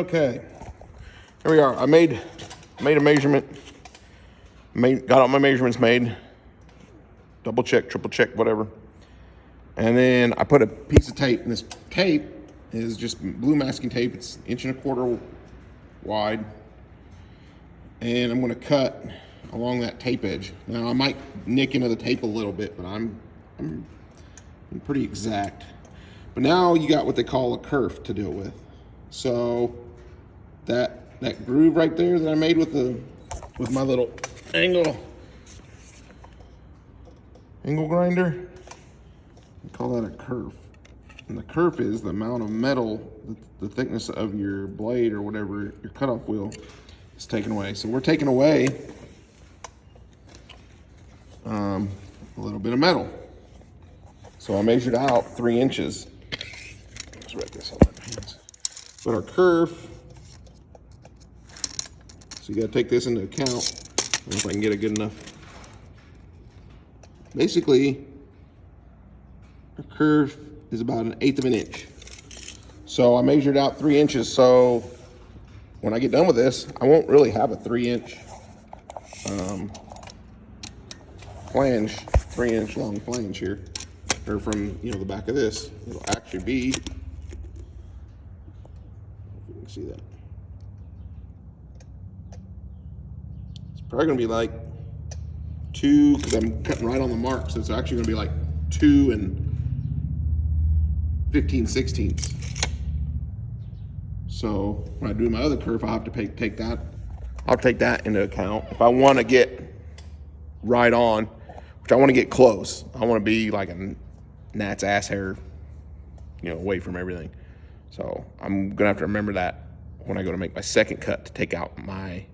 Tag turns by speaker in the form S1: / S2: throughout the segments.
S1: Okay, here we are. I made a measurement, got all my measurements made, double check, triple check, whatever. And then I put a piece of tape, and this tape is just blue masking tape. It's 1.25 inches wide. And I'm gonna cut along that tape edge. Now I might nick into the tape a little bit, but I'm pretty exact. But now you got what they call a kerf to deal with. So that groove right there that I made with my little angle grinder, we call that a kerf. And the kerf is the amount of metal, the thickness of your blade or whatever, your cutoff wheel is taken away. So we're taking away a little bit of metal. So I measured out 3 inches. Let's write this on my hands. But our kerf, so you gotta take this into account. I don't know if I can get it good enough. Basically, our kerf is about 1/8 of an inch. So I measured out 3 inches. So when I get done with this, I won't really have a 3-inch flange, 3-inch long flange here, or from the back of this. It'll actually be, if you can see that, it's probably gonna be like 2, because I'm cutting right on the mark, so it's actually gonna be like 2 15/16. So when I do my other kerf, I'll have to take that. I'll take that into account if I want to get right on, which I want to get close. I want to be like a gnat's ass hair, away from everything. So I'm gonna have to remember that when I go to make my second cut to take out my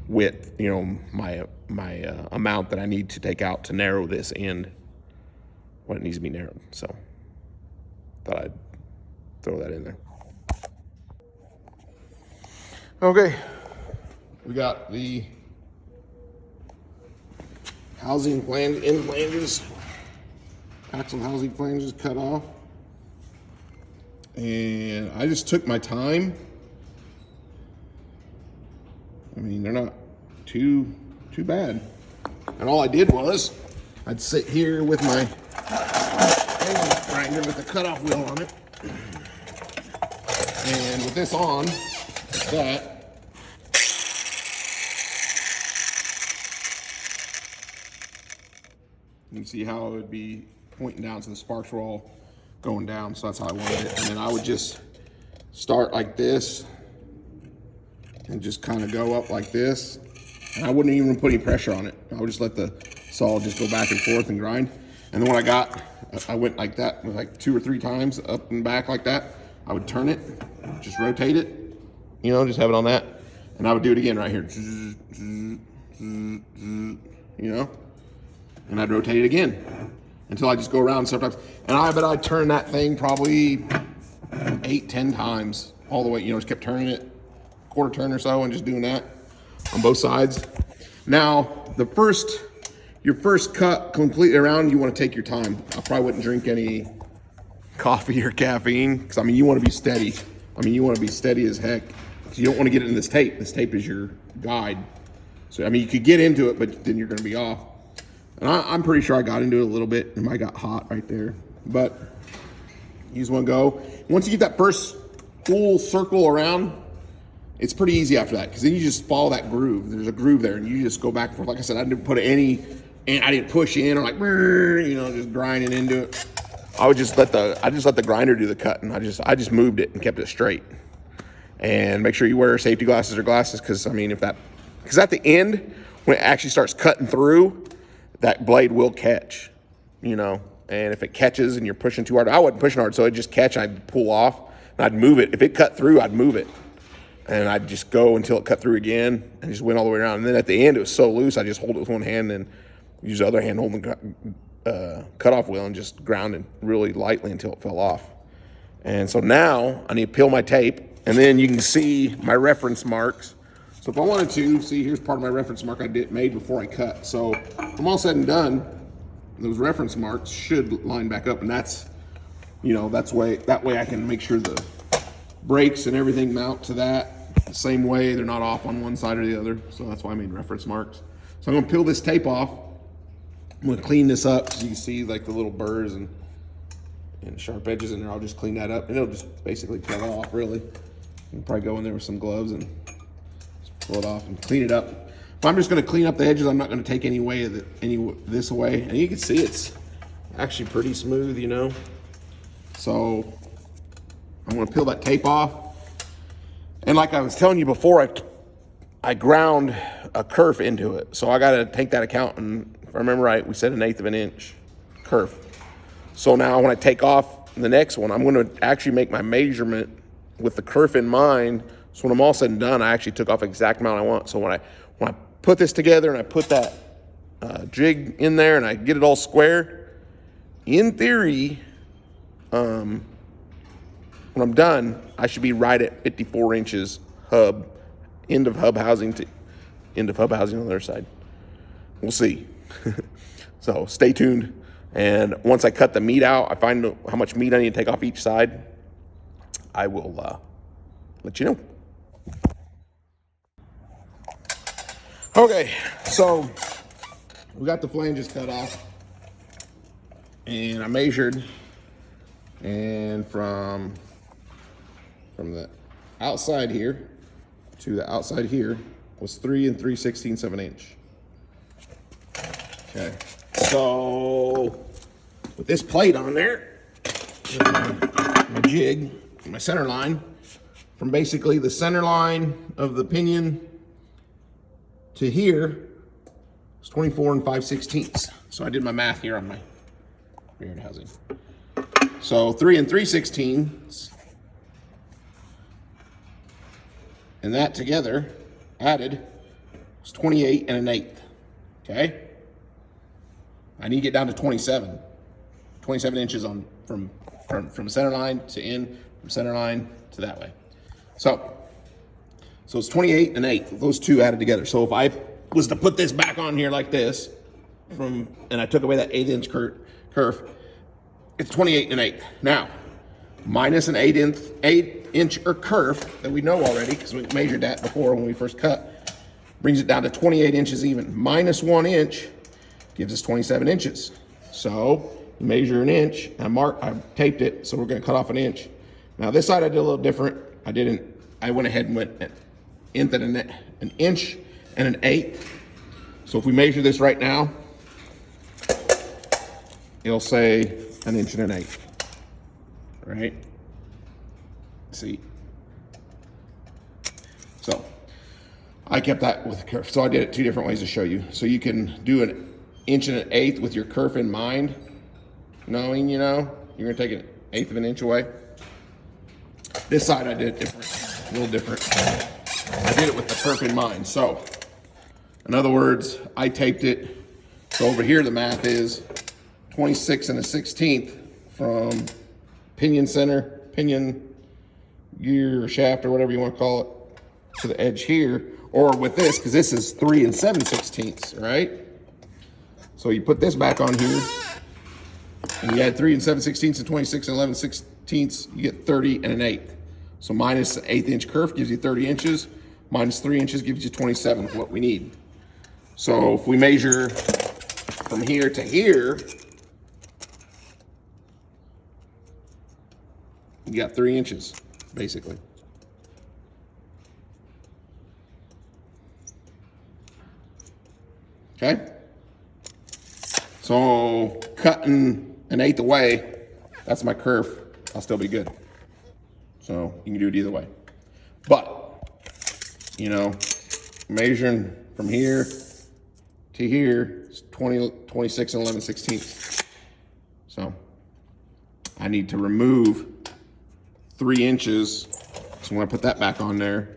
S1: width, my amount that I need to take out to narrow this end when it needs to be narrowed. So thought I'd throw that in there. Okay, we got the housing end flanges, axle housing flanges cut off, and I just took my time. I mean, they're not too bad. And all I did was I'd sit here with my angle grinder with the cutoff wheel on it, and with this on, that you can see how it would be pointing down, so the sparks were all going down. So that's how I wanted it. And then I would just start like this and just kind of go up like this. And I wouldn't even put any pressure on it. I would just let the saw just go back and forth and grind. And then when I went like that, like 2 or 3 times up and back like that. I would turn it, just rotate it, just have it on that. And I would do it again right here, and I'd rotate it again until I just go around sometimes. And I bet I'd turn that thing probably 8-10 times all the way, just kept turning it, quarter turn or so, and just doing that on both sides. Now, your first cut completely around, you want to take your time. I probably wouldn't drink any coffee or caffeine, because you want to be steady. You want to be steady as heck. You don't want to get it in this tape. This tape is your guide. So you could get into it, but then you're going to be off. And I'm pretty sure I got into it a little bit, and I got hot right there. But you just want to go. Once you get that first full circle around, it's pretty easy after that, because then you just follow that groove. There's a groove there, and you just go back and forth. Like I said, I didn't put I didn't push in or like, just grinding into it. I just let the grinder do the cut, and I just moved it and kept it straight. And make sure you wear safety glasses or glasses, because because at the end, when it actually starts cutting through, that blade will catch, and if it catches and you're pushing too hard, I wasn't pushing hard, so it'd just catch, and I'd pull off, and I'd move it. If it cut through, I'd move it, and I'd just go until it cut through again, and just went all the way around. And then at the end, it was so loose, I just hold it with one hand and use the other hand holding the cutoff wheel and just ground it really lightly until it fell off. And so now I need to peel my tape, and then you can see my reference marks. So if I wanted to, see, here's part of my reference mark I made before I cut. So I'm all said and done, those reference marks should line back up, and that's, that way I can make sure the brakes and everything mount to that the same way. They're not off on one side or the other, so that's why I made reference marks. So I'm gonna peel this tape off. I'm gonna clean this up so you can see like the little burrs and sharp edges in there. I'll just clean that up and it'll just basically peel off, really. You can probably go in there with some gloves and just pull it off and clean it up. But I'm just gonna clean up the edges. I'm not gonna take any this away. And you can see it's actually pretty smooth, you know. So I'm gonna peel that tape off. And like I was telling you before, I ground a kerf into it. So I gotta take that account, and if I remember right, we said 1/8 of an inch kerf. So now when I take off the next one, I'm gonna actually make my measurement with the kerf in mind. So when I'm all said and done, I actually took off the exact amount I want. So when I put this together and I put that jig in there and I get it all square, in theory, when I'm done, I should be right at 54 inches hub, end of hub housing to end of hub housing on the other side. We'll see. So stay tuned. And once I cut the meat out, I find how much meat I need to take off each side, I will let you know. Okay, so we got the flanges cut off, and I measured, and from the outside here to the outside here was 3 3/16 of an inch. Okay, so with this plate on there, my jig, my center line, from basically the center line of the pinion to here, it's 24 5/16. So I did my math here on my rear end housing. So 3 3/16, and that together added was 28 1/8. Okay, I need to get down to 27 inches on from center line to end, from center line to that way. So it's 28 1/8, those two added together. So if I was to put this back on here like this, and I took away that 1/8 inch kerf, it's 28 1/8. Now, minus an 8 inch kerf that we know already, because we measured that before when we first cut, brings it down to 28 inches even. Minus 1 inch gives us 27 inches. So you measure an inch, I taped it, so we're gonna cut off an inch. Now this side I did a little different. I went ahead and went an inch and 1/8. So if we measure this right now, it'll say 1 inch and 1/8, right? See? So I kept that with the kerf. So I did it 2 different ways to show you. So you can do 1 inch and 1/8 with your kerf in mind, knowing, you know, you're gonna take 1/8 of an inch away. This side I did it different, a little different. I did it with the kerf in mind. So in other words, I taped it. So over here, the math is 26 1/16 from pinion center, pinion gear or shaft or whatever you want to call it, to the edge here, or with this, because this is 3 7/16, right? So you put this back on here, and you add 3 7/16 and 26 11/16, you get 30 1/8. So minus the 1/8 inch kerf gives you 30 inches, minus 3 inches gives you 27, what we need. So if we measure from here to here, you got 3 inches, basically. Okay? So cutting 1/8 away, that's my kerf, I'll still be good. So you can do it either way. But, you know, measuring from here to here is 26 11/16. So I need to remove 3 inches. So when I put that back on there,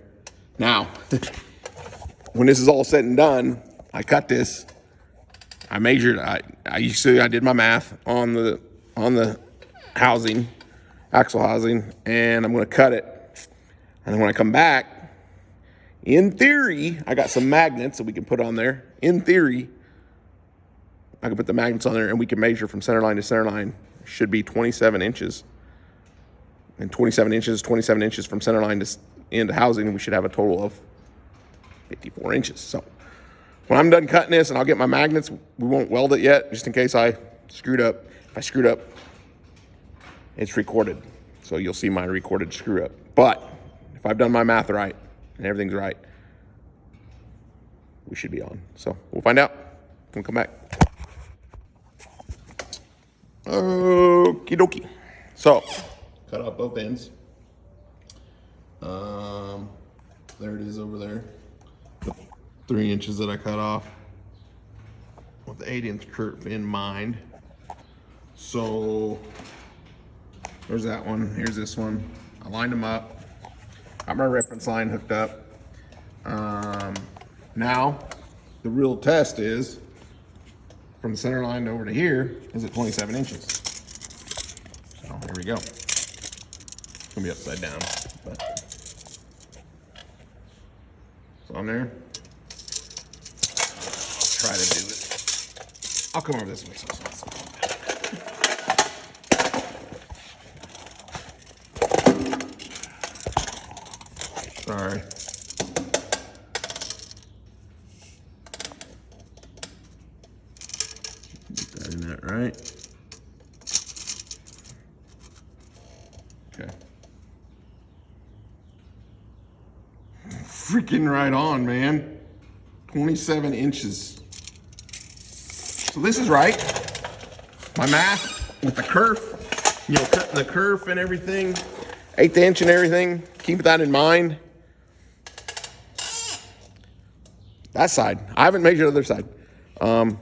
S1: now, when this is all said and done, I cut this. I measured. I did my math on the housing, axle housing, and I'm going to cut it. And then when I come back, in theory, I got some magnets that we can put on there. In theory, I can put the magnets on there, and we can measure from center line to center line. Should be 27 inches. and 27 inches from center line to end housing, we should have a total of 54 inches. So when I'm done cutting this and I'll get my magnets, we won't weld it yet, just in case I screwed up. If I screwed up, it's recorded. So you'll see my recorded screw up. But if I've done my math right and everything's right, we should be on. So we'll find out. We'll come back. Okie dokie. So cut off both ends. There it is over there. The 3 inches that I cut off with the 8-inch curve in mind. So there's that one. Here's this one. I lined them up. Got my reference line hooked up. Now the real test is from the center line over to here is at 27 inches. So here we go. It's gonna be upside down, but it's on there. I'll try to do it. I'll come over this way. Sorry. Get that in that right. Okay. Freaking right on, man. 27 inches. So this is right. My math with the kerf, you know, cutting the kerf and everything, 1/8 inch and everything. Keep that in mind. That side. I haven't measured the other side. I'm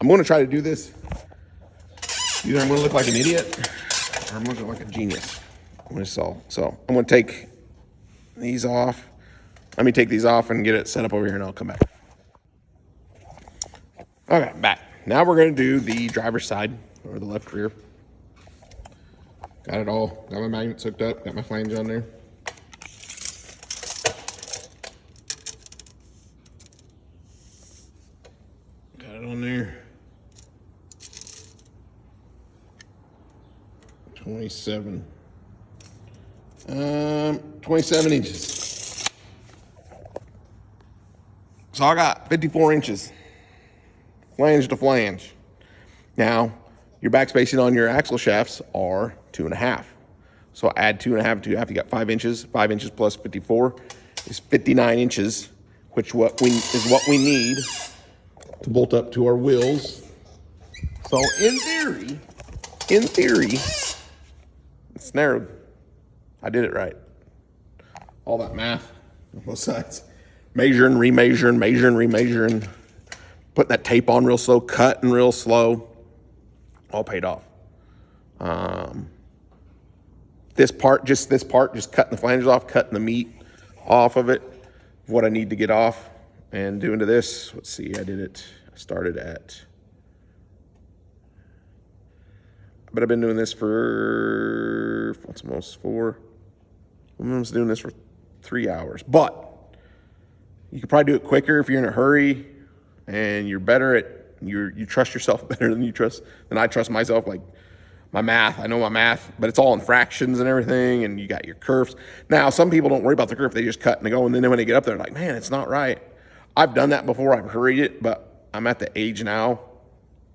S1: going to try to do this. Either I'm going to look like an idiot or I'm going to look like a genius. So I'm going to take these off. Let me take these off and get it set up over here and I'll come back. Okay, back. Now we're going to do the driver's side or the left rear. Got it all. Got my magnets hooked up. Got my flange on there. On there, 27 inches. So I got 54 inches flange to flange. Now your back spacing on your axle shafts are 2.5, so add 2.5 to 2.5, you got 5 inches. 5 inches plus 54 is 59 inches, which is what we need to bolt up to our wheels. So in theory, it's narrowed. I did it right. All that math on both sides. Measuring, remeasuring, putting that tape on real slow, cutting real slow, all paid off. This part, just cutting the flanges off, cutting the meat off of it, what I need to get off. And doing to this, let's see, I started at, but I've been doing this for, I'm almost doing this for 3 hours. But you could probably do it quicker if you're in a hurry and you're better at, you trust yourself better than I trust myself. Like my math, I know my math, but it's all in fractions and everything, and you got your curves. Now, some people don't worry about the curve, they just cut and they go, and then when they get up there, they're like, man, it's not right. I've done that before, I've hurried it, but I'm at the age now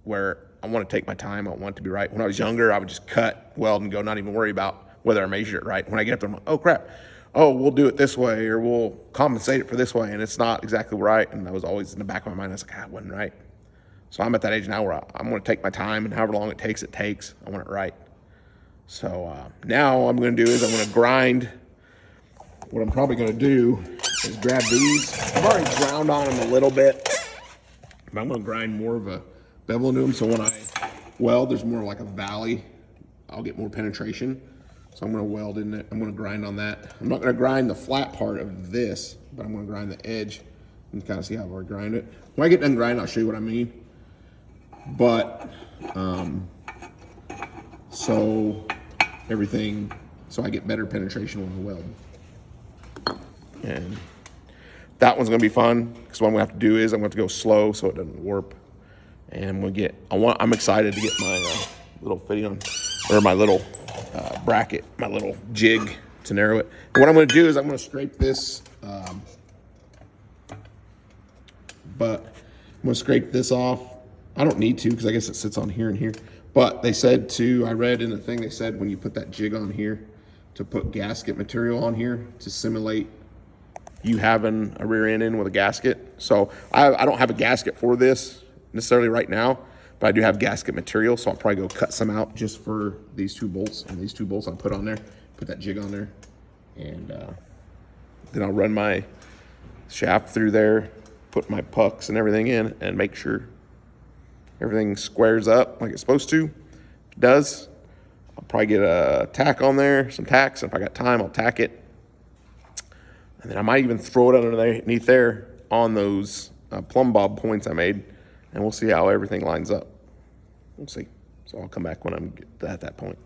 S1: where I want to take my time, I want it to be right. When I was younger, I would just cut, weld, and go, not even worry about whether I measured it right. When I get up there, I'm like, oh crap, we'll do it this way, or we'll compensate it for this way, and it's not exactly right, and that was always in the back of my mind, I was like, it wasn't right. So I'm at that age now where I'm going to take my time, and however long it takes, I want it right. So now what I'm going to do is I'm going to grind. What I'm probably going to do is grab these. I've already ground on them a little bit, but I'm going to grind more of a bevel into them, so when I weld, there's more like a valley. I'll get more penetration. So I'm going to weld in it. I'm going to grind on that. I'm not going to grind the flat part of this, but I'm going to grind the edge and kind of see how I grind it. When I get done grinding, I'll show you what I mean. But so everything, so I get better penetration when I weld. And that one's gonna be fun because what I'm gonna have to do is I'm gonna have to go slow so it doesn't warp. And I'm excited to get my little fitting on. or my little bracket, my little jig to narrow it. And what I'm going to do is I'm going to scrape this, but I'm going to scrape this off. I don't need to because I guess it sits on here and here. But they said I read in the thing, they said when you put that jig on here, to put gasket material on here to simulate you having a rear end with a gasket. So I don't have a gasket for this necessarily right now, but I do have gasket material, so I'll probably go cut some out just for these 2 bolts. And these 2 bolts I'll put on there, put that jig on there, and then I'll run my shaft through there, put my pucks and everything in, and make sure everything squares up like it's supposed to. If it does, I'll probably get a tack on there, some tacks, and if I got time, I'll tack it. And then I might even throw it underneath there on those plumb bob points I made, and we'll see how everything lines up. We'll see. So I'll come back when I'm at that point.